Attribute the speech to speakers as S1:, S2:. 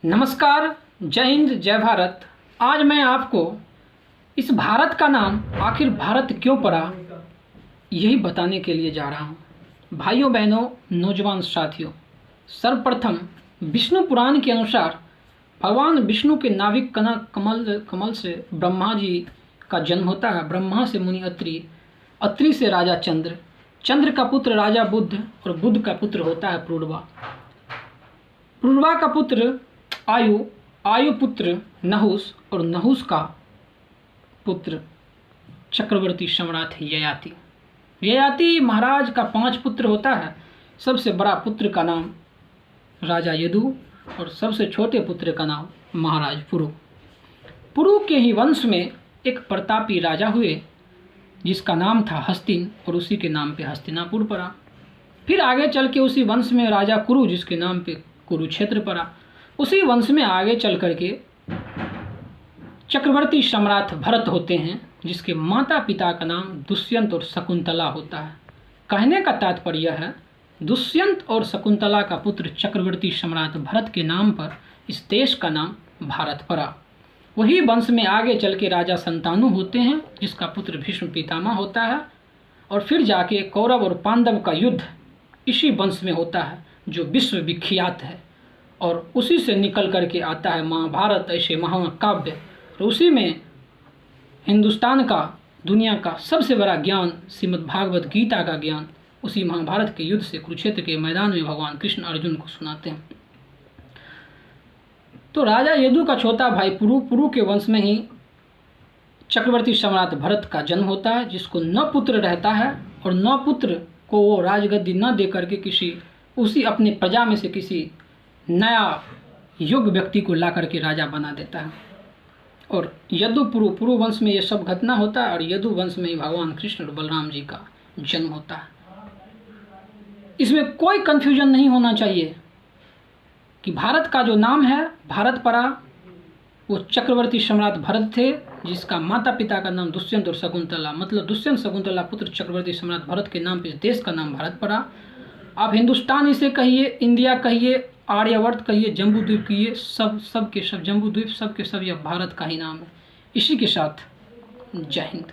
S1: नमस्कार, जय हिंद, जय भारत। आज मैं आपको इस भारत का नाम आखिर भारत क्यों पड़ा, यही बताने के लिए जा रहा हूँ। भाइयों बहनों, नौजवान साथियों, सर्वप्रथम विष्णु पुराण के अनुसार भगवान विष्णु के नाभिक कमल से ब्रह्मा जी का जन्म होता है। ब्रह्मा से मुनि अत्रि, अत्रि से राजा चंद्र, चंद्र का पुत्र राजा बुद्ध और बुद्ध का पुत्र होता है पूर्वा, पूर्वा का पुत्र आयु, आयु पुत्र नहुस और नहुस का पुत्र चक्रवर्ती सम्राट ययाति। ययाति महाराज का 5 पुत्र होता है। सबसे बड़ा पुत्र का नाम राजा यदु और सबसे छोटे पुत्र का नाम महाराज पुरु। पुरु के ही वंश में एक प्रतापी राजा हुए जिसका नाम था हस्तिन और उसी के नाम पे हस्तिनापुर पड़ा। फिर आगे चल के उसी वंश में राजा कुरु जिसके नाम पे कुरुक्षेत्र पड़ा। उसी वंश में आगे चल करके चक्रवर्ती सम्राट भरत होते हैं जिसके माता पिता का नाम दुष्यंत और शकुंतला होता है। कहने का तात्पर्य है दुष्यंत और शकुंतला का पुत्र चक्रवर्ती सम्राट भरत के नाम पर इस देश का नाम भारत पड़ा। वही वंश में आगे चल के राजा संतानु होते हैं जिसका पुत्र भीष्म पितामह होता है। और फिर जाके कौरव और पांडव का युद्ध इसी वंश में होता है जो विश्व विख्यात है। और उसी से निकल करके आता है महाभारत, ऐसे महाकाव्य। और उसी में हिंदुस्तान का, दुनिया का सबसे बड़ा ज्ञान, श्रीमद् भागवत गीता का ज्ञान उसी महाभारत के युद्ध से कुरुक्षेत्र के मैदान में भगवान कृष्ण अर्जुन को सुनाते हैं। तो राजा यदु का छोटा भाई पुरु के वंश में ही चक्रवर्ती सम्राट भरत का जन्म होता है, जिसको 9 पुत्र रहता है और 9 पुत्र को वो राजगद्दी न दे करके किसी उसी अपने प्रजा में से किसी नया योग्य व्यक्ति को ला करके राजा बना देता है। और यदु पुरु वंश में ये सब घटना होता है और यदु वंश में ही भगवान कृष्ण और बलराम जी का जन्म होता है। इसमें कोई कन्फ्यूजन नहीं होना चाहिए कि भारत का जो नाम है भारत पड़ा, वो चक्रवर्ती सम्राट भरत थे जिसका माता पिता का नाम दुष्यंत और शकुंतला, मतलब दुष्यंत शकुंतला पुत्र चक्रवर्ती सम्राट भरत के नाम पे इस देश का नाम भारत पड़ा। आप हिंदुस्तान इसे कहिए, इंडिया कहिए, आर्यवर्त कहिए, जम्बू द्वीप कहिए, सब के सब जम्बू द्वीप सब के सब यह भारत का ही नाम है। इसी के साथ जय हिंद।